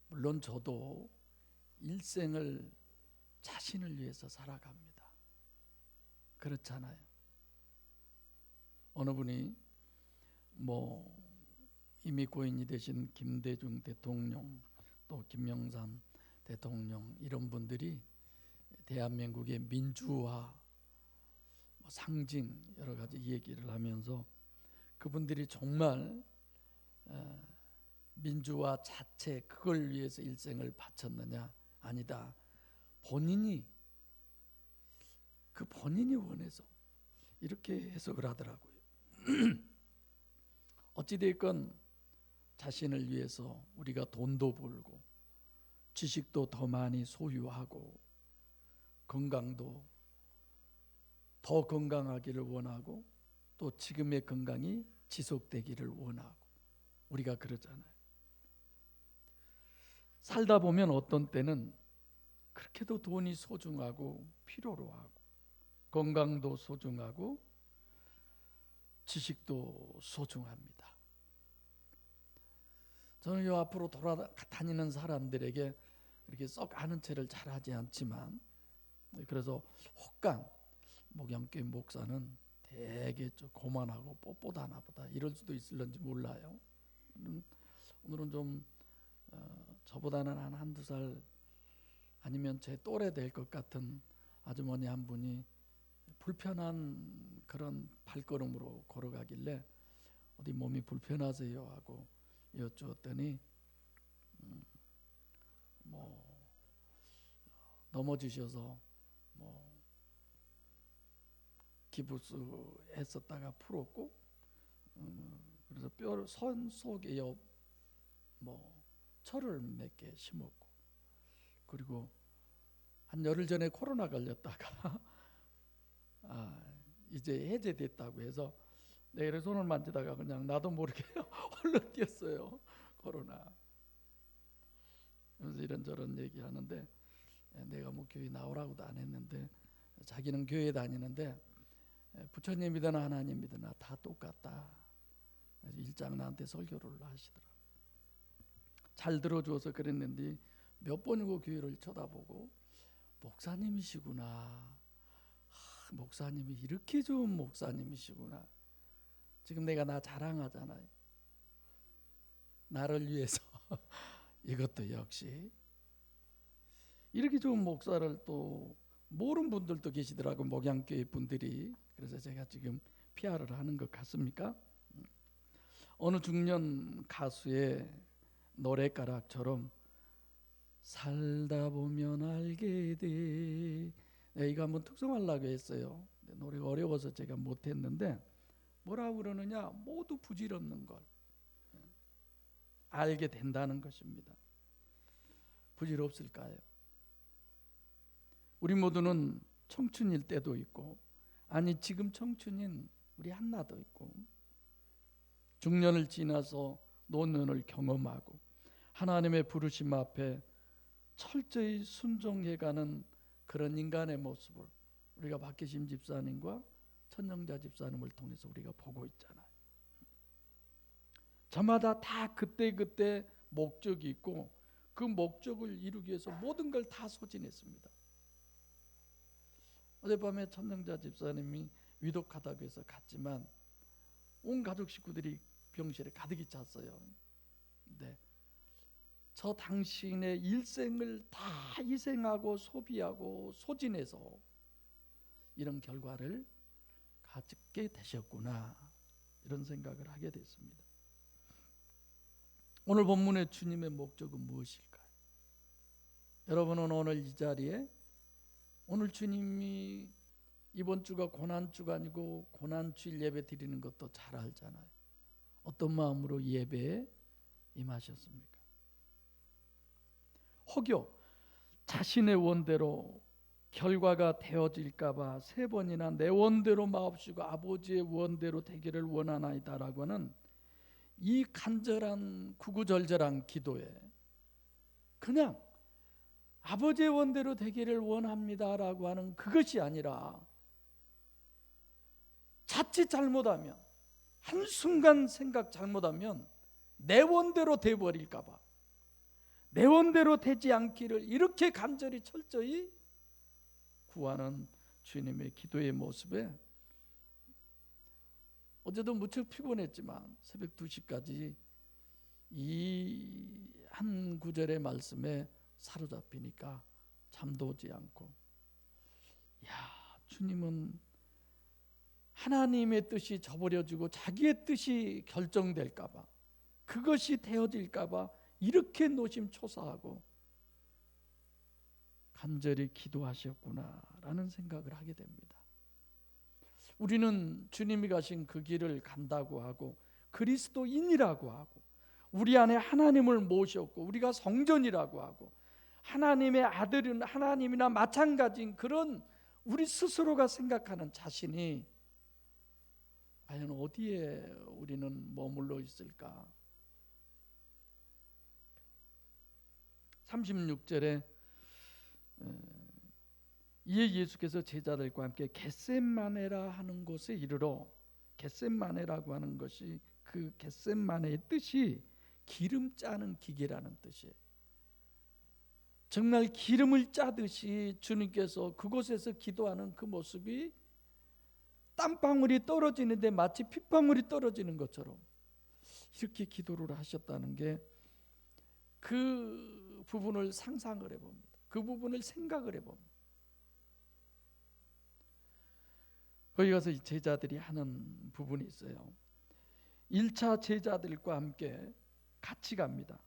물론 저도 일생을 자신을 위해서 살아갑니다. 그렇잖아요. 어느 분이 이미 고인이 되신 김대중 대통령, 또 김영삼 대통령, 이런 분들이 대한민국의 민주화 상징 여러 가지 얘기를 하면서 그분들이 정말 민주화 자체 그걸 위해서 일생을 바쳤느냐? 아니다. 본인이 원해서 이렇게 해석을 하더라고요. 어찌됐건 자신을 위해서 우리가 돈도 벌고 지식도 더 많이 소유하고 건강도 더 건강하기를 원하고 또 지금의 건강이 지속되기를 원하고 우리가 그러잖아요. 살다 보면 어떤 때는 그렇게도 돈이 소중하고 필요로 하고 건강도 소중하고 지식도 소중합니다. 저는 요 앞으로 돌아다니는 사람들에게 이렇게 썩 아는 체를 잘하지 않지만, 그래서 혹강 목양교회 목사는 되게 좀 고만하고 뻣뻣하나 보다 이럴 수도 있을런지 몰라요. 오늘은 좀 저보다는 한 한두 살 아니면 제 또래 될 것 같은 아주머니 한 분이 불편한 그런 발걸음으로 걸어가길래 어디 몸이 불편하세요 하고 여쭈었더니 넘어지셔서 기부스 했었다가 풀었고 그래서 선 속에 철을 몇 개 심었고, 그리고 한 열흘 전에 코로나 걸렸다가 이제 해제됐다고 해서 내가 손을 만지다가 그냥 나도 모르게 홀로 뛰었어요. 코로나. 그래서 이런저런 얘기하는데 내가 교회 나오라고도 안 했는데 자기는 교회 다니는데 부처님 믿으나 하나님 믿으나 다 똑같다. 그래서 일장 나한테 설교를 하시더라고요. 잘 들어주어서 그랬는데 몇 번이고 교회를 쳐다보고 목사님이시구나. 목사님이 이렇게 좋은 목사님이시구나. 지금 내가 나 자랑하잖아요. 나를 위해서 이것도 역시 이렇게 좋은 목사를 또 모르는 분들도 계시더라고, 목양교회 분들이. 그래서 제가 지금 PR을 하는 것 같습니까? 어느 중년 가수의 노래가락처럼 살다 보면 알게 돼. 이거 한번 특송하려고 했어요. 노래가 어려워서 제가 못했는데 뭐라고 그러느냐? 모두 부질없는 걸 알게 된다는 것입니다. 부질없을까요? 우리 모두는 청춘일 때도 있고, 아니 지금 청춘인 우리 한나도 있고, 중년을 지나서 노년을 경험하고 하나님의 부르심 앞에 철저히 순종해가는 그런 인간의 모습을 우리가 박기심 집사님과 천영자 집사님을 통해서 우리가 보고 있잖아요. 저마다 다 그때 목적이 있고 그 목적을 이루기 위해서 모든 걸 다 소진했습니다. 어젯밤에 천영자 집사님이 위독하다고 해서 갔지만 온 가족 식구들이 병실에 가득히 찼어요. 근데 저 당신의 일생을 다 희생하고 소비하고 소진해서 이런 결과를 갖게 되셨구나, 이런 생각을 하게 됐습니다. 오늘 본문의 주님의 목적은 무엇일까요? 여러분은 오늘 이 자리에 오늘 주님이 이번 주가 고난주가 아니고 고난주일 예배 드리는 것도 잘 알잖아요. 어떤 마음으로 예배에 임하셨습니까? 혹여 자신의 원대로 결과가 되어질까봐 3번이나 내 원대로 마옵시고 아버지의 원대로 되기를 원하나이다라고 하는 이 간절한 구구절절한 기도에 그냥 아버지의 원대로 되기를 원합니다라고 하는 그것이 아니라 자칫 잘못하면, 한순간 생각 잘못하면 내 원대로 돼버릴까봐, 내 원대로 되지 않기를 이렇게 간절히 철저히 구하는 주님의 기도의 모습에 어제도 무척 피곤했지만 새벽 2시까지 이 한 구절의 말씀에 사로잡히니까 잠도 오지 않고, 야, 주님은 하나님의 뜻이 저버려지고 자기의 뜻이 결정될까봐, 그것이 되어질까봐 이렇게 노심초사하고 간절히 기도하셨구나라는 생각을 하게 됩니다. 우리는 주님이 가신 그 길을 간다고 하고 그리스도인이라고 하고 우리 안에 하나님을 모셨고 우리가 성전이라고 하고 하나님의 아들은 하나님이나 마찬가지인 그런 우리 스스로가 생각하는 자신이 과연 어디에 우리는 머물러 있을까? 36절에 이에 예수께서 제자들과 함께 겟셋마네라 하는 곳에 이르러, 겟셋마네라고 하는 것이 그 겟셋마네의 뜻이 기름 짜는 기계라는 뜻이에요. 정말 기름을 짜듯이 주님께서 그곳에서 기도하는 그 모습이 땀방울이 떨어지는데 마치 핏방울이 떨어지는 것처럼 이렇게 기도를 하셨다는 게 그 부분을 상상을 해봅니다. 그 부분을 생각을 해봅니다. 거기 가서 이 제자들이 하는 부분이 있어요. 1차 제자들과 함께 같이 갑니다.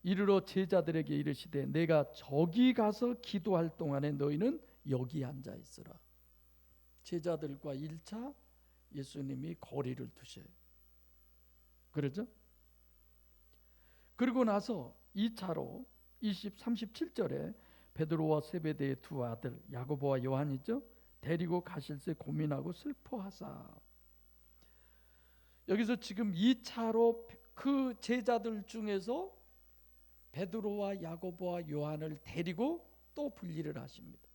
이르러 제자들에게 이르시되 내가 저기 가서 기도할 동안에 너희는 여기 앉아 있으라. 제자들과 1차 예수님이 거리를 두셔요. 그러죠? 그리고 나서 2차로 37절에 베드로와 세베대의 두 아들 야고보와 요한이죠, 데리고 가실새 고민하고 슬퍼하사. 여기서 지금 2차로 그 제자들 중에서 베드로와 야고보와 요한을 데리고 또 분리를 하십니다.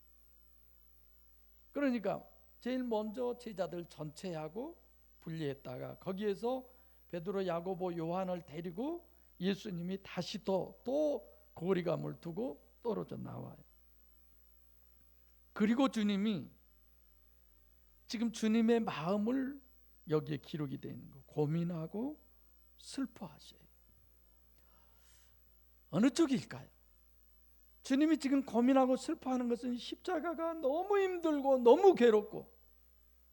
그러니까 제일 먼저 제자들 전체하고 분리했다가 거기에서 베드로, 야고보, 요한을 데리고 예수님이 다시 또 거리감을 두고 떨어져 나와요. 그리고 주님이 지금 주님의 마음을 여기에 기록이 되어 있는 거, 고민하고 슬퍼하셔요. 어느 쪽일까요? 주님이 지금 고민하고 슬퍼하는 것은 십자가가 너무 힘들고 너무 괴롭고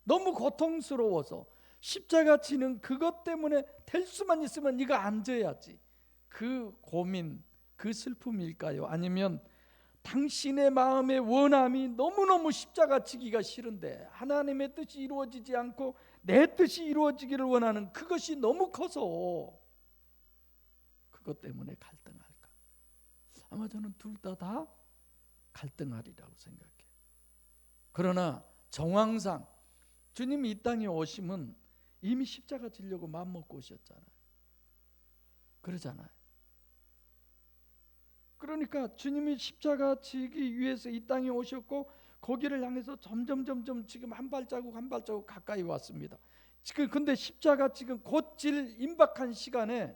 너무 고통스러워서 십자가 지는 그것 때문에 될 수만 있으면 이거 앉아야지, 그 고민, 그 슬픔일까요? 아니면 당신의 마음의 원함이 너무너무 십자가 지기가 싫은데 하나님의 뜻이 이루어지지 않고 내 뜻이 이루어지기를 원하는 그것이 너무 커서 그것 때문에 갈등할까? 아마 저는 둘 다 갈등하리라고 생각해요. 그러나 정황상 주님이 이 땅에 오심은 이미 십자가 지려고 마음먹고 오셨잖아요. 그러잖아요. 그러니까 주님이 십자가 지기 위해서 이 땅에 오셨고 거기를 향해서 점점 지금 한 발자국 가까이 왔습니다. 지금 근데 십자가 지금 곧 질 임박한 시간에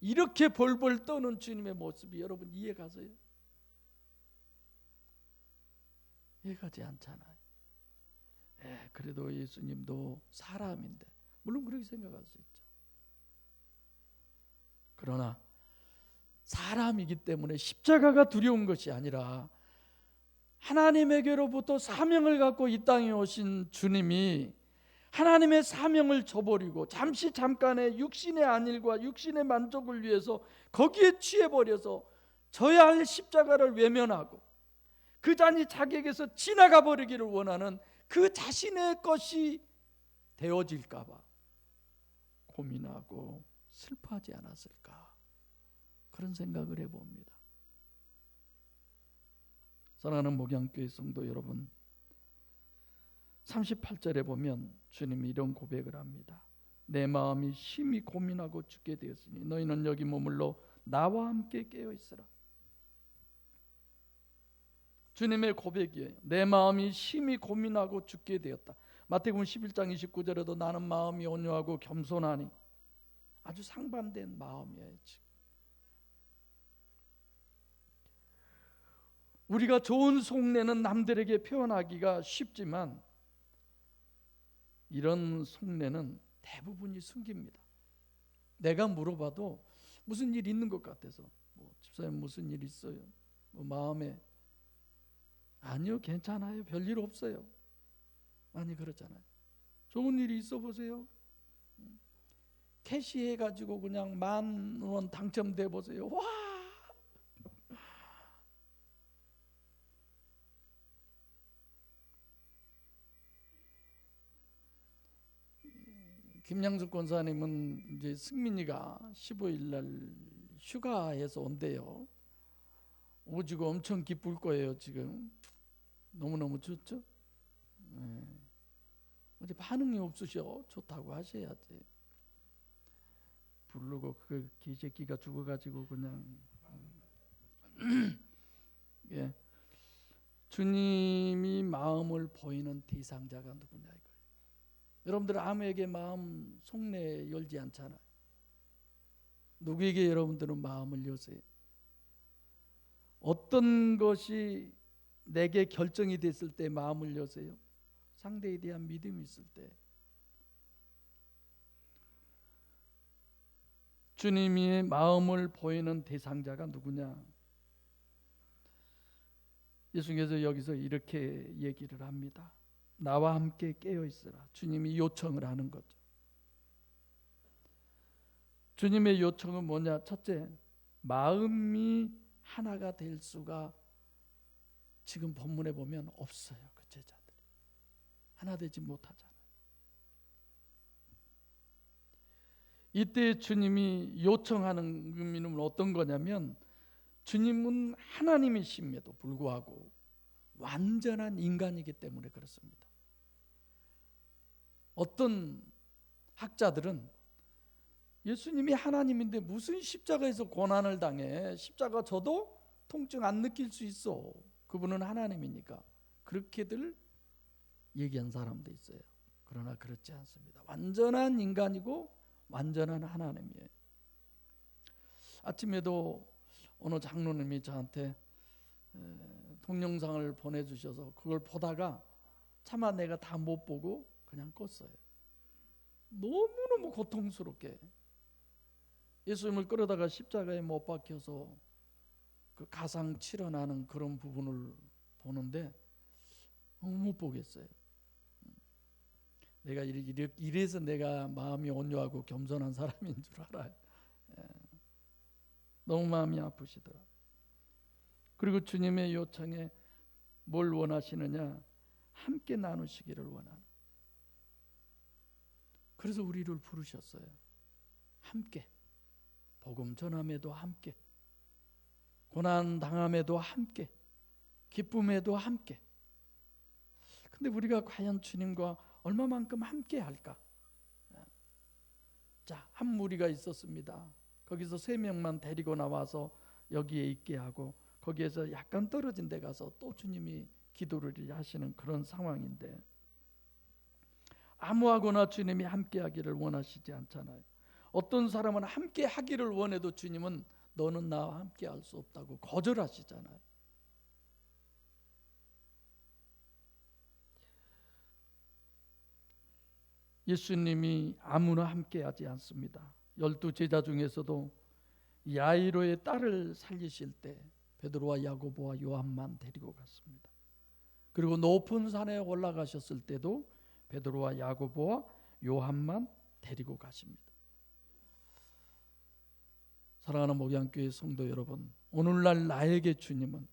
이렇게 벌벌 떠는 주님의 모습이 여러분 이해가세요? 이해가지 않잖아요. 그래도 예수님도 사람인데 물론 그렇게 생각할 수 있죠. 그러나 사람이기 때문에 십자가가 두려운 것이 아니라 하나님에게로부터 사명을 갖고 이 땅에 오신 주님이 하나님의 사명을 저버리고 잠깐의 육신의 안일과 육신의 만족을 위해서 거기에 취해버려서 져야 할 십자가를 외면하고 그 잔이 자기에게서 지나가 버리기를 원하는 그 자신의 것이 되어질까 봐 고민하고 슬퍼하지 않았을까, 그런 생각을 해봅니다. 사랑하는 목양교회 성도 여러분, 38절에 보면 주님이 이런 고백을 합니다. 내 마음이 심히 고민하고 죽게 되었으니 너희는 여기 머물러 나와 함께 깨어 있으라. 주님의 고백이에요. 내 마음이 심히 고민하고 죽게 되었다. 마태복음 11장 29절에도 나는 마음이 온유하고 겸손하니, 아주 상반된 마음이에요. 지금 우리가 좋은 속내는 남들에게 표현하기가 쉽지만 이런 속내는 대부분이 숨깁니다. 내가 물어봐도 무슨 일 있는 것 같아서, 집사님 무슨 일 있어요? 마음에, 아니요 괜찮아요, 별일 없어요. 아니 그렇잖아요. 좋은 일이 있어 보세요. 캐시해 가지고 그냥 10,000원 당첨돼 보세요. 와! 김양숙 권사님은 이제 승민이가 15일 날 휴가해서 온대요. 오지고 엄청 기쁠 거예요. 지금 너무너무 좋죠? 네. 어제 반응이 없으셔. 좋다고 하셔야지. 부르고 그 개새끼가 죽어가지고 그냥 예. 주님이 마음을 보이는 대상자가 누구냐 이거예요. 여러분들 아무에게 마음 속내 열지 않잖아요. 누구에게 여러분들은 마음을 여세요? 어떤 것이 내게 결정이 됐을 때 마음을 여세요? 상대에 대한 믿음이 있을 때. 주님의 마음을 보이는 대상자가 누구냐? 예수께서 여기서 이렇게 얘기를 합니다. 나와 함께 깨어 있으라. 주님이 요청을 하는 거죠. 주님의 요청은 뭐냐? 첫째, 마음이 하나가 될 수가 지금 본문에 보면 없어요. 그 제자들이 하나 되지 못하잖아요. 이때 주님이 요청하는 의미는 어떤 거냐면, 주님은 하나님이심에도 불구하고 완전한 인간이기 때문에 그렇습니다. 어떤 학자들은 예수님이 하나님인데 무슨 십자가에서 고난을 당해? 십자가 져도 통증 안 느낄 수 있어. 그분은 하나님이니까. 그렇게들 얘기한 사람도 있어요. 그러나 그렇지 않습니다. 완전한 인간이고 완전한 하나님이에요. 아침에도 어느 장로님이 저한테 동영상을 보내주셔서 그걸 보다가 차마 내가 다 못 보고 그냥 껐어요. 너무너무 고통스럽게 예수님을 끌어다가 십자가에 못 박혀서 그 가상 치러나는 그런 부분을 보는데 못 보겠어요. 내가 이래서 내가 마음이 온유하고 겸손한 사람인 줄 알아요. 너무 마음이 아프시더라. 그리고 주님의 요청에 뭘 원하시느냐? 함께 나누시기를 원하는. 그래서 우리를 부르셨어요. 함께. 복음 전함에도 함께. 고난 당함에도 함께. 기쁨에도 함께. 근데 우리가 과연 주님과 얼마만큼 함께 할까? 자, 한 무리가 있었습니다. 거기서 3명만 데리고 나와서 여기에 있게 하고, 거기에서 약간 떨어진 데 가서 또 주님이 기도를 하시는 그런 상황인데, 아무하고나 주님이 함께 하기를 원하시지 않잖아요. 어떤 사람은 함께 하기를 원해도 주님은 너는 나와 함께 할 수 없다고 거절하시잖아요. 예수님이 아무나 함께 하지 않습니다. 12 제자 중에서도 야이로의 딸을 살리실 때 베드로와 야고보와 요한만 데리고 갔습니다. 그리고 높은 산에 올라가셨을 때도 베드로와 야고보와 요한만 데리고 가십니다. 사랑하는 목양교회 성도 여러분, 오늘날 나에게 주님은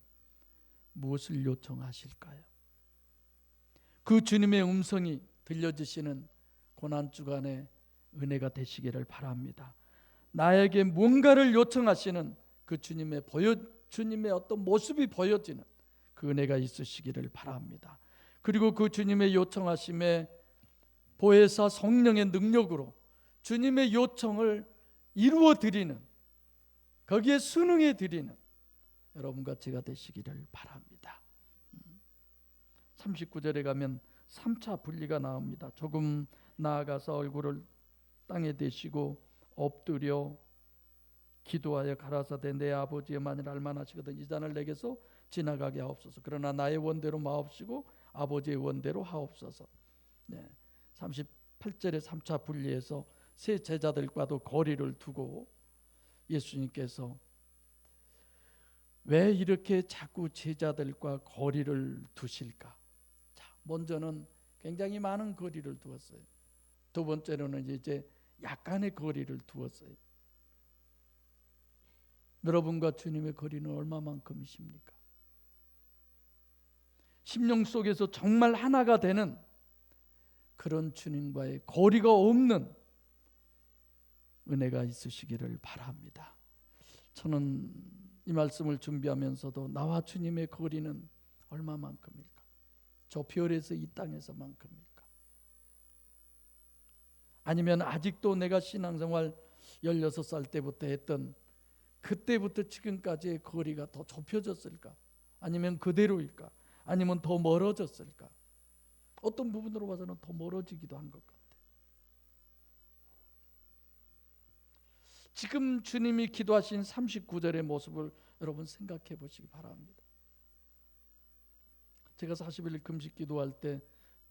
무엇을 요청하실까요? 그 주님의 음성이 들려주시는 고난주간의 은혜가 되시기를 바랍니다. 나에게 뭔가를 요청하시는 그 주님의 어떤 모습이 보여지는 그 은혜가 있으시기를 바랍니다. 그리고 그 주님의 요청하심에 보혜사 성령의 능력으로 주님의 요청을 이루어 드리는, 거기에 순응해 드리는 여러분과 제가 되시기를 바랍니다. 39절에 가면 3차 분리가 나옵니다. 조금 나아가서 얼굴을 땅에 대시고 엎드려 기도하여 가라사대 내 아버지여 만일 알만하시거든 이 잔을 내게서 지나가게 하옵소서. 그러나 나의 원대로 마옵시고 아버지의 원대로 하옵소서. 네. 38절에 3차 분리해서 세 제자들과도 거리를 두고 예수님께서 왜 이렇게 자꾸 제자들과 거리를 두실까? 자, 먼저는 굉장히 많은 거리를 두었어요. 두 번째로는 이제 약간의 거리를 두었어요. 여러분과 주님의 거리는 얼마만큼이십니까? 심령 속에서 정말 하나가 되는 그런 주님과의 거리가 없는 은혜가 있으시기를 바랍니다. 저는 이 말씀을 준비하면서도 나와 주님의 거리는 얼마만큼일까? 저 별에서 이 땅에서만큼일까? 아니면 아직도 내가 신앙생활 16살 때부터 했던 그때부터 지금까지의 거리가 더 좁혀졌을까? 아니면 그대로일까? 아니면 더 멀어졌을까? 어떤 부분으로 봐서는 더 멀어지기도 한 것 같아요. 지금 주님이 기도하신 39절의 모습을 여러분 생각해 보시기 바랍니다. 제가 40일 금식 기도할 때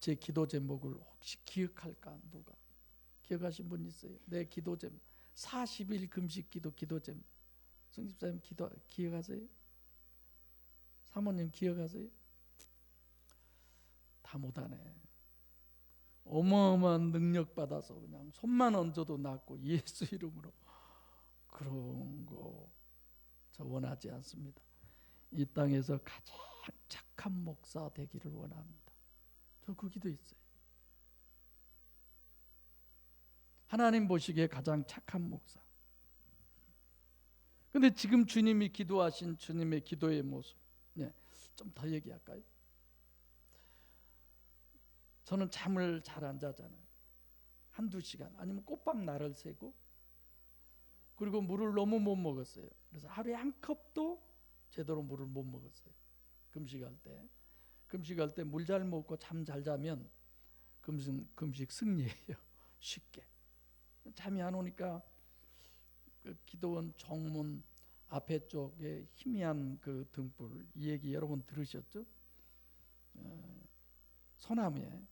제 기도 제목을 혹시 기억할까? 누가 기억하신 분 있어요? 내 기도 제목 40일 금식 기도 제목. 성집사님 기억하세요? 사모님 기억하세요? 다 못하네. 어마어마한 능력 받아서 그냥 손만 얹어도 낫고 예수 이름으로 그런 거 저 원하지 않습니다. 이 땅에서 가장 착한 목사 되기를 원합니다. 저 그 기도 있어요. 하나님 보시기에 가장 착한 목사. 근데 지금 주님이 기도하신 주님의 기도의 모습, 네, 좀 더 얘기할까요? 저는 잠을 잘 안 자잖아요. 한두 시간 아니면 꼬박 날을 새고, 그리고 물을 너무 못 먹었어요. 그래서 하루에 한 컵도 제대로 물을 못 먹었어요. 금식할 때 물 잘 먹고 잠 잘 자면 금식 승리해요. 쉽게. 잠이 안 오니까 그 기도원 정문 앞에 쪽에 희미한 그 등불, 이 얘기 여러분 들으셨죠? 소나무에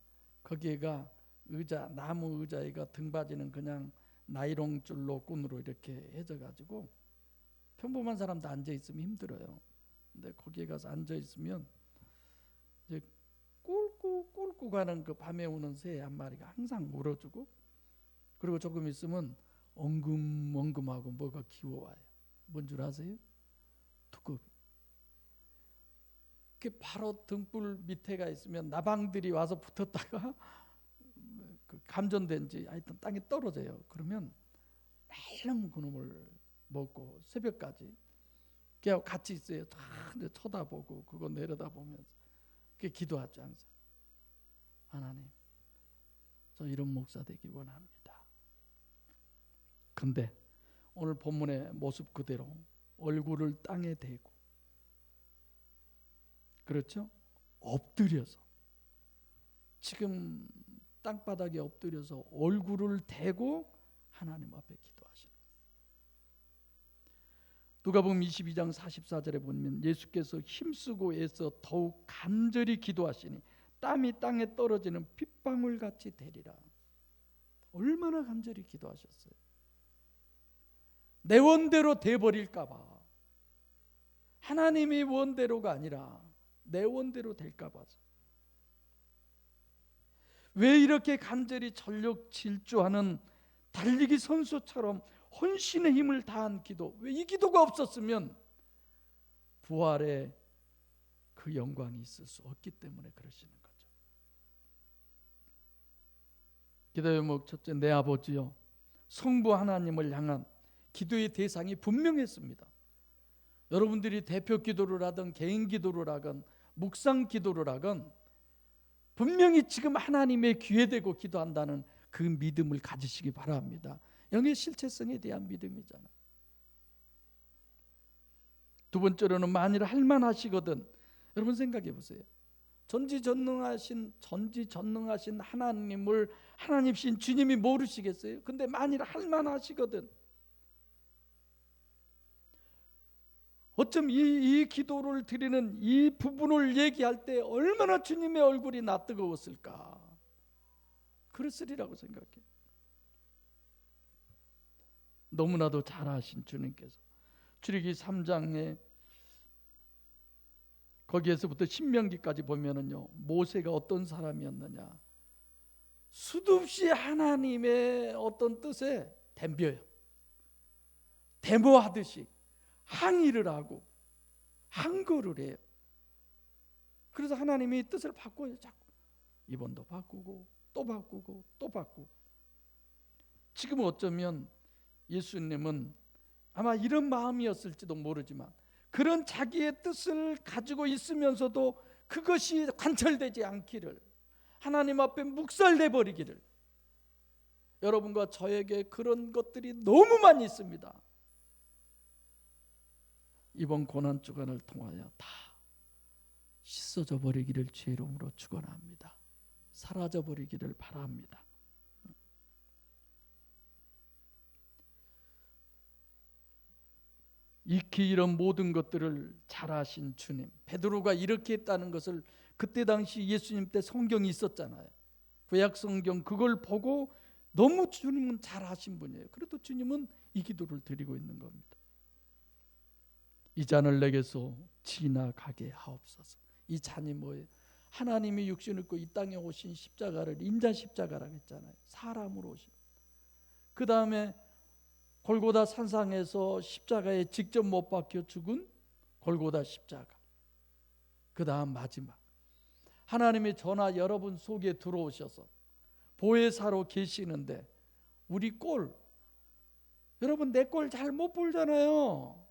거기에가 의자, 나무 의자에가 등받이는 그냥 나이롱 줄로 끈으로 이렇게 해져 가지고 평범한 사람도 앉아 있으면 힘들어요. 근데 거기에 가서 앉아 있으면 이제 꿀꿀 가는 그 밤에 우는 새 한 마리가 항상 울어주고, 그리고 조금 있으면 엉금엉금하고 뭐가 기어와요. 뭔 줄 아세요? 두꺼비. 그 바로 등불 밑에가 있으면 나방들이 와서 붙었다가 그 감전된지 하여튼 땅에 떨어져요. 그러면 날름 그놈을 먹고 새벽까지 걔하고 같이 있어요. 다 이제 쳐다보고 그거 내려다보면서 그 기도하죠. 항상 하나님, 저 이런 목사 되기 원합니다. 근데 오늘 본문의 모습 그대로 얼굴을 땅에 대고, 그렇죠? 엎드려서, 지금 땅바닥에 엎드려서 얼굴을 대고 하나님 앞에 기도하시는. 누가복음 22장 44절에 보면 예수께서 힘쓰고 애써 더욱 간절히 기도하시니 땀이 땅에 떨어지는 핏방울 같이 되리라. 얼마나 간절히 기도하셨어요. 내 원대로 돼버릴까 봐, 하나님의 원대로가 아니라 내 원대로 될까 봐서. 왜 이렇게 간절히 전력 질주하는 달리기 선수처럼 헌신의 힘을 다한 기도, 왜 이 기도가 없었으면 부활의 그 영광이 있을 수 없기 때문에 그러시는 거죠. 기도 제목 첫째, 내 아버지요. 성부 하나님을 향한 기도의 대상이 분명했습니다. 여러분들이 대표 기도를 하든 개인 기도를 하건 묵상 기도를 하건 분명히 지금 하나님의 귀에 대고 기도한다는 그 믿음을 가지시기 바랍니다. 영의 실체성에 대한 믿음이잖아요. 두 번째로는 만일 할만하시거든, 여러분 생각해 보세요. 전지전능하신 하나님을 하나님이신 주님이 모르시겠어요? 근데 만일 할만하시거든, 어쩜 이 기도를 드리는 이 부분을 얘기할 때 얼마나 주님의 얼굴이 낯뜨거웠을까. 그랬으리라고 생각해. 너무나도 잘 아신 주님께서 출애굽기 3장에 거기에서부터 신명기까지 보면은요, 모세가 어떤 사람이었느냐, 수없이 하나님의 어떤 뜻에 덤벼요. 데모하듯이 항의를 하고 항거를 해요. 그래서 하나님이 뜻을 바꿔요. 자꾸 이번도 바꾸고 또 바꾸고 또 바꾸고. 지금 어쩌면 예수님은 아마 이런 마음이었을지도 모르지만 그런 자기의 뜻을 가지고 있으면서도 그것이 관철되지 않기를, 하나님 앞에 묵살돼 버리기를. 여러분과 저에게 그런 것들이 너무 많이 있습니다. 이번 고난 주간을 통하여 다 씻어져 버리기를 주의 이름으로 축원합니다. 사라져 버리기를 바랍니다. 익히 이런 모든 것들을 잘 아신 주님, 베드로가 이렇게 했다는 것을 그때 당시 예수님 때 성경이 있었잖아요. 구약 성경 그걸 보고 너무 주님은 잘 아신 분이에요. 그래도 주님은 이 기도를 드리고 있는 겁니다. 이 잔을 내게서 지나가게 하옵소서. 이 잔이 뭐예요? 하나님이 육신을 입고 이 땅에 오신 십자가를 인자 십자가라고 했잖아요. 사람으로 오신. 그 다음에 골고다 산상에서 십자가에 직접 못 박혀 죽은 골고다 십자가. 그 다음 마지막 하나님의 전하 여러분 속에 들어오셔서 보혜사로 계시는데 우리 꼴, 여러분 내 꼴 잘 못 보잖아요.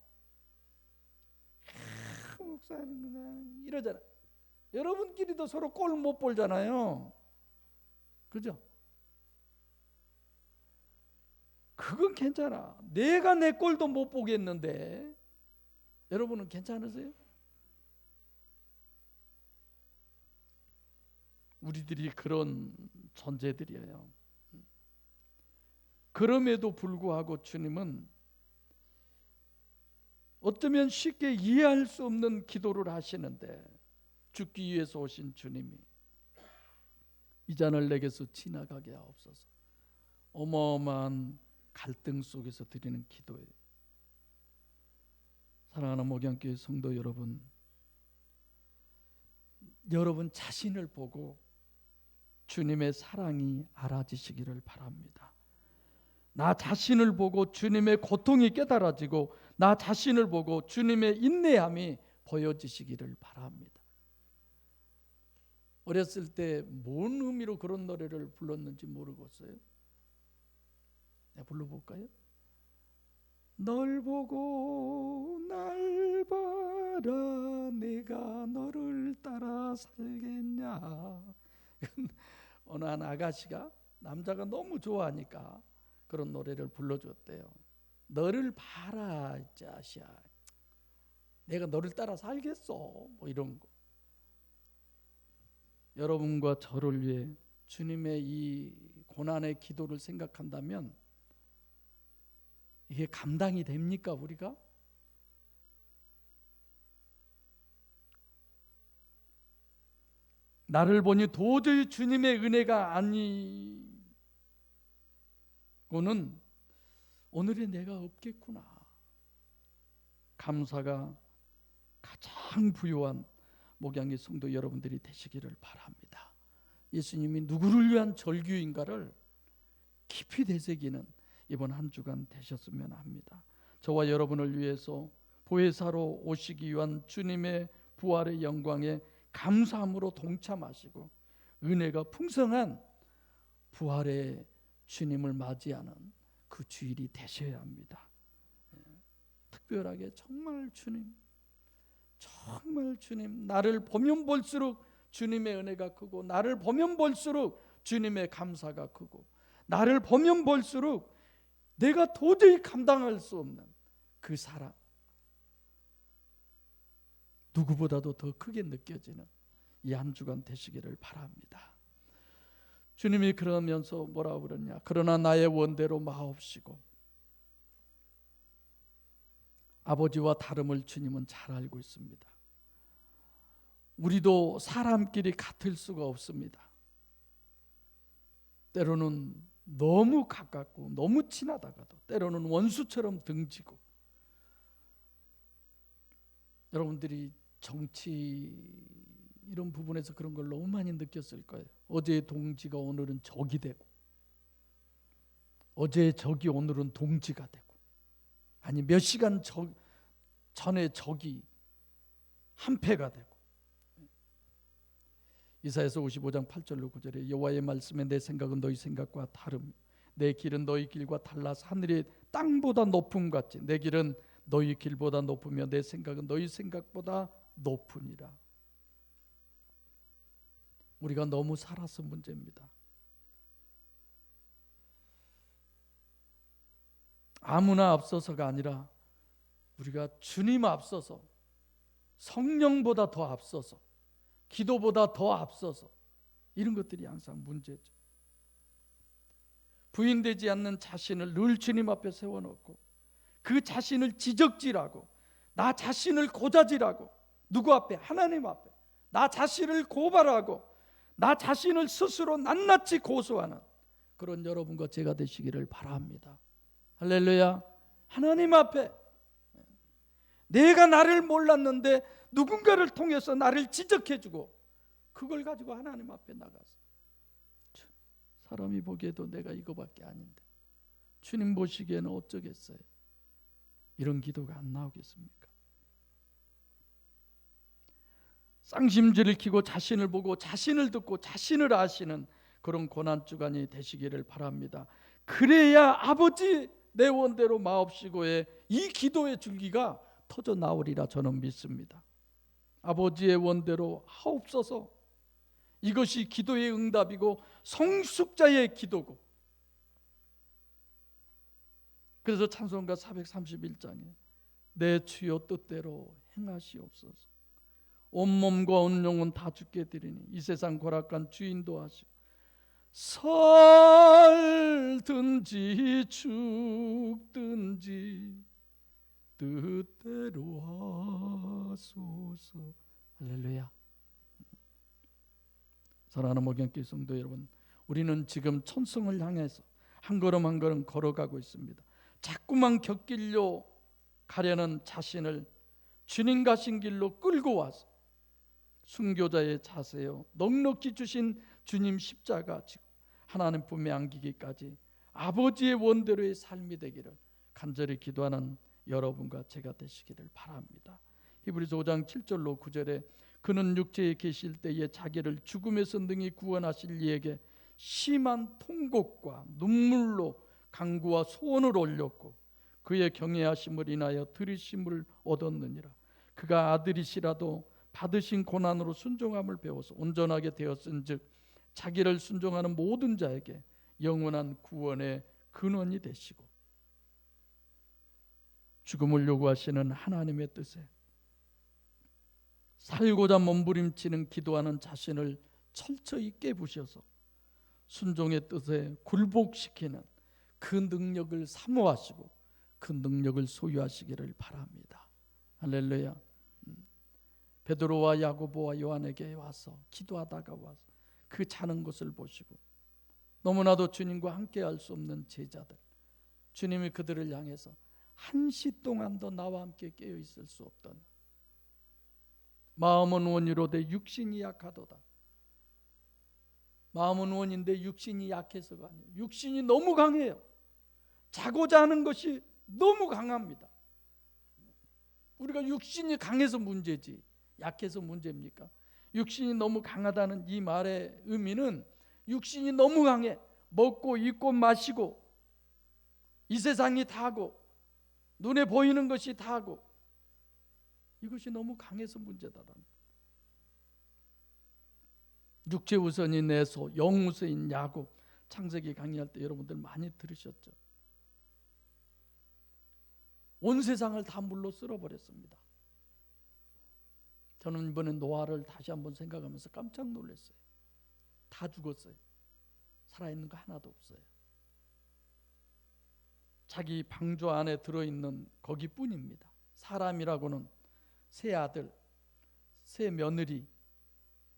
목사님 그냥 이러잖아. 여러분끼리도 서로 꼴 못 보잖아요. 그죠? 그건 괜찮아. 내가 내 꼴도 못 보겠는데 여러분은 괜찮으세요? 우리들이 그런 존재들이에요. 그럼에도 불구하고 주님은 어쩌면 쉽게 이해할 수 없는 기도를 하시는데, 죽기 위해서 오신 주님이 이 잔을 내게서 지나가게 하옵소서. 어마어마한 갈등 속에서 드리는 기도예요. 사랑하는 목양교회 성도 여러분, 여러분 자신을 보고 주님의 사랑이 알아지시기를 바랍니다. 나 자신을 보고 주님의 고통이 깨달아지고 나 자신을 보고 주님의 인내함이 보여지시기를 바랍니다. 어렸을 때 뭔 의미로 그런 노래를 불렀는지 모르겠어요. 내가 불러볼까요? 널 보고 날 봐라 내가 너를 따라 살겠냐. 어느 한 아가씨가 남자가 너무 좋아하니까 그런 노래를 불러줬대요. 너를 봐라 이 자식아, 내가 너를 따라 살겠어, 뭐 이런 거. 여러분과 저를 위해 주님의 이 고난의 기도를 생각한다면 이게 감당이 됩니까 우리가? 나를 보니 도저히 주님의 은혜가 아니고는 오늘의 내가 없겠구나. 감사가 가장 부요한 목양의 성도 여러분들이 되시기를 바랍니다. 예수님이 누구를 위한 절규인가를 깊이 되새기는 이번 한 주간 되셨으면 합니다. 저와 여러분을 위해서 보혜사로 오시기 위한 주님의 부활의 영광에 감사함으로 동참하시고 은혜가 풍성한 부활의 주님을 맞이하는 그 주일이 되셔야 합니다. 특별하게 정말 주님, 나를 보면 볼수록 주님의 은혜가 크고 나를 보면 볼수록 주님의 감사가 크고 나를 보면 볼수록 내가 도저히 감당할 수 없는 그 사랑, 누구보다도 더 크게 느껴지는 이 한 주간 되시기를 바랍니다. 주님이 그러면서 뭐라고 그러냐? 그러나 나의 원대로 마옵시고 아버지와 다름을 주님은 잘 알고 있습니다. 우리도 사람끼리 같을 수가 없습니다. 때로는 너무 가깝고 너무 친하다가도 때로는 원수처럼 등지고, 여러분들이 정치 이런 부분에서 그런 걸 너무 많이 느꼈을 거예요. 어제의 동지가 오늘은 적이 되고, 어제의 적이 오늘은 동지가 되고, 아니 몇 시간 전에 적이 한패가 되고. 이사야서 55장 8절로 9절에 여호와의 말씀에 내 생각은 너희 생각과 다름, 내 길은 너희 길과 달라서 하늘이 땅보다 높음 같이 내 길은 너희 길보다 높으며 내 생각은 너희 생각보다 높으니라. 우리가 너무 살아서 문제입니다. 아무나 앞서서가 아니라 우리가 주님 앞서서, 성령보다 더 앞서서, 기도보다 더 앞서서, 이런 것들이 항상 문제죠. 부인되지 않는 자신을 늘 주님 앞에 세워놓고 그 자신을 지적질하고 나 자신을 고자질하고, 누구 앞에? 하나님 앞에 나 자신을 고발하고 나 자신을 스스로 낱낱이 고소하는 그런 여러분과 제가 되시기를 바랍니다. 할렐루야. 하나님 앞에 내가 나를 몰랐는데 누군가를 통해서 나를 지적해주고 그걸 가지고 하나님 앞에 나가서, 사람이 보기에도 내가 이거밖에 아닌데 주님 보시기에는 어쩌겠어요. 이런 기도가 안 나오겠습니까? 쌍심지를 키고 자신을 보고 자신을 듣고 자신을 아시는 그런 고난주간이 되시기를 바랍니다. 그래야 아버지 내 원대로 마옵시고의 이 기도의 줄기가 터져 나오리라 저는 믿습니다. 아버지의 원대로 하옵소서. 이것이 기도의 응답이고 성숙자의 기도고, 그래서 찬송가 431장에 내 주여 뜻대로 행하시옵소서. 온몸과 온 영혼 다 주께 드리니 이 세상 고락한 주인도 하시고 살든지 죽든지 뜻대로 하소서. 할렐루야. 사랑하는 목양교회 성도 여러분, 우리는 지금 천성을 향해서 한 걸음 한 걸음 걸어가고 있습니다. 자꾸만 곁길로 가려는 자신을 주님 가신 길로 끌고 와서 순교자의 자세요, 넉넉히 주신 주님 십자가 지고 하나님 품에 안기기까지 아버지의 원대로의 삶이 되기를 간절히 기도하는 여러분과 제가 되시기를 바랍니다. 히브리서 5장 7절로 9절에 그는 육체에 계실 때에 자기를 죽음에서 능히 구원하실 이에게 심한 통곡과 눈물로 간구와 소원을 올렸고 그의 경외하심을 인하여 들으심을 얻었느니라. 그가 아들이시라도 받으신 고난으로 순종함을 배워서 온전하게 되었은즉 자기를 순종하는 모든 자에게 영원한 구원의 근원이 되시고 죽음을 요구하시는 하나님의 뜻에 살고자 몸부림치는 기도하는 자신을 철저히 깨부셔서 순종의 뜻에 굴복시키는 그 능력을 사모하시고 그 능력을 소유하시기를 바랍니다. 할렐루야. 베드로와 야고보와 요한에게 와서 기도하다가 와서 그 자는 것을 보시고 너무나도 주님과 함께 할 수 없는 제자들, 주님이 그들을 향해서 한시 동안도 나와 함께 깨어 있을 수 없던, 마음은 원이로되 육신이 약하도다. 마음은 원인데 육신이 약해서가 아니에요. 육신이 너무 강해요. 자고자 하는 것이 너무 강합니다. 우리가 육신이 강해서 문제지 약해서 문제입니까? 육신이 너무 강하다는 이 말의 의미는 육신이 너무 강해. 먹고 입고 마시고 이 세상이 다고 눈에 보이는 것이 다고 이것이 너무 강해서 문제다라는, 육체 우선인 내소, 영 우선인 야곱, 창세기 강의할 때 여러분들 많이 들으셨죠. 온 세상을 다 물로 쓸어버렸습니다. 저는 이번에 노아를 다시 한번 생각하면서 깜짝 놀랐어요. 다 죽었어요. 살아있는 거 하나도 없어요. 자기 방주 안에 들어있는 거기뿐입니다. 사람이라고는 새 아들, 새 며느리,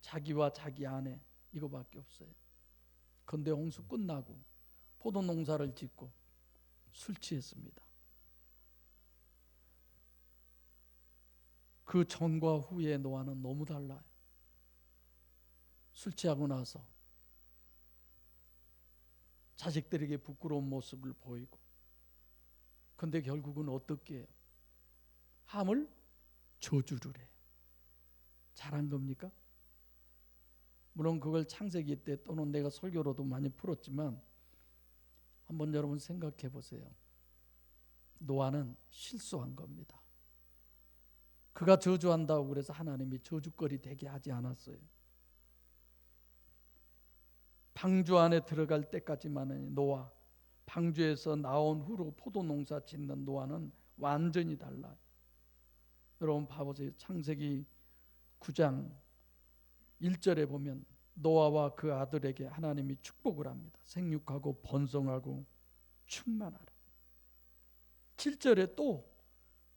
자기와 자기 아내 이거밖에 없어요. 건대 홍수 끝나고 포도 농사를 짓고 술 취했습니다. 그 전과 후의 노아는 너무 달라요. 술 취하고 나서 자식들에게 부끄러운 모습을 보이고, 근데 결국은 어떻게 해요? 함을 저주를 해요. 잘한 겁니까? 물론 그걸 창세기 때 또는 내가 설교로도 많이 풀었지만 한번 여러분 생각해 보세요. 노아는 실수한 겁니다. 그가 저주한다고 그래서 하나님이 저주거리 되게 하지 않았어요. 방주 안에 들어갈 때까지만은 노아, 방주에서 나온 후로 포도 농사 짓는 노아는 완전히 달라요. 여러분 봐보세요. 창세기 9장 1절에 보면 노아와 그 아들에게 하나님이 축복을 합니다. 생육하고 번성하고 충만하라. 7절에 또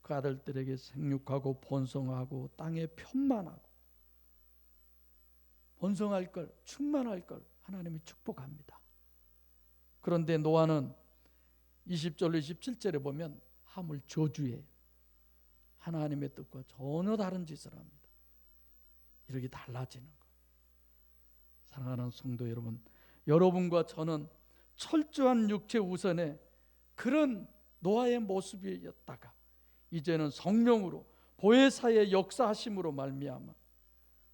그 아들들에게 생육하고 번성하고 땅에 편만하고 번성할 걸, 충만할 걸 하나님이 축복합니다. 그런데 노아는 20절로 27절에 보면 함을 저주해요. 하나님의 뜻과 전혀 다른 짓을 합니다. 이렇게 달라지는 거예요. 사랑하는 성도 여러분, 여러분과 저는 철저한 육체 우선의 그런 노아의 모습이었다가 이제는 성령으로 보혜사의 역사하심으로 말미암아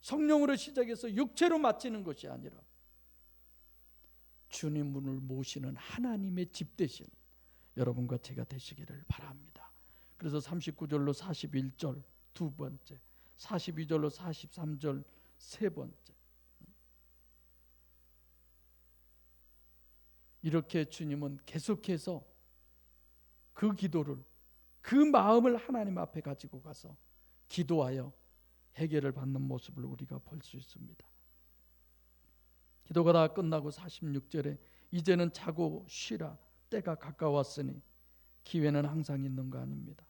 성령으로 시작해서 육체로 마치는 것이 아니라 주님을 모시는 하나님의 집 되신 여러분과 제가 되시기를 바랍니다. 그래서 39절로 41절 두 번째, 42절로 43절 세 번째, 이렇게 주님은 계속해서 그 기도를, 그 마음을 하나님 앞에 가지고 가서 기도하여 해결을 받는 모습을 우리가 볼 수 있습니다. 기도가 다 끝나고 46절에 이제는 자고 쉬라, 때가 가까웠으니 기회는 항상 있는 거 아닙니다.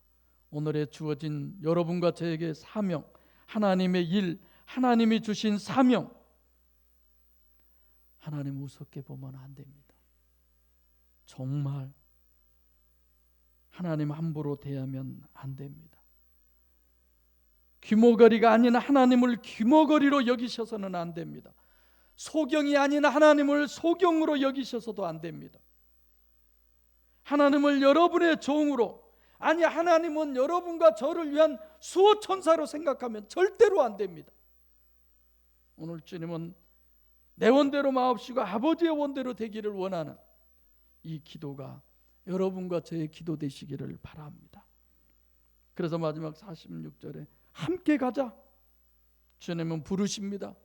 오늘에 주어진 여러분과 저에게 사명, 하나님의 일, 하나님이 주신 사명, 하나님 우습게 보면 안 됩니다. 정말 하나님 함부로 대하면 안 됩니다. 귀머거리가 아닌 하나님을 귀머거리로 여기셔서는 안 됩니다. 소경이 아닌 하나님을 소경으로 여기셔서도 안 됩니다. 하나님을 여러분의 종으로, 아니 하나님은 여러분과 저를 위한 수호천사로 생각하면 절대로 안 됩니다. 오늘 주님은 내 원대로 마옵시고 아버지의 원대로 되기를 원하는 이 기도가 여러분과 저의 기도 되시기를 바랍니다. 그래서 마지막 46절에 함께 가자. 주님은 부르십니다.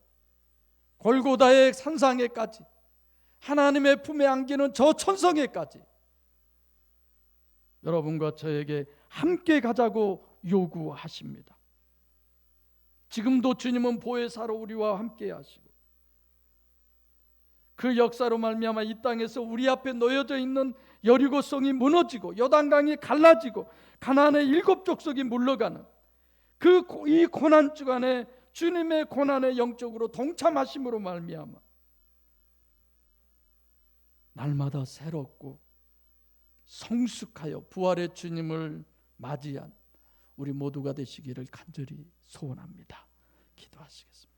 골고다의 산상에까지, 하나님의 품에 안기는 저 천성에까지 여러분과 저에게 함께 가자고 요구하십니다. 지금도 주님은 보혜사로 우리와 함께 하시고 그 역사로 말미암아 이 땅에서 우리 앞에 놓여져 있는 여리고성이 무너지고 요단강이 갈라지고 가나안의 7 족속이 물러가는 이 고난 주간에 주님의 고난에 영적으로 동참하심으로 말미암아 날마다 새롭고 성숙하여 부활의 주님을 맞이한 우리 모두가 되시기를 간절히 소원합니다. 기도하시겠습니다.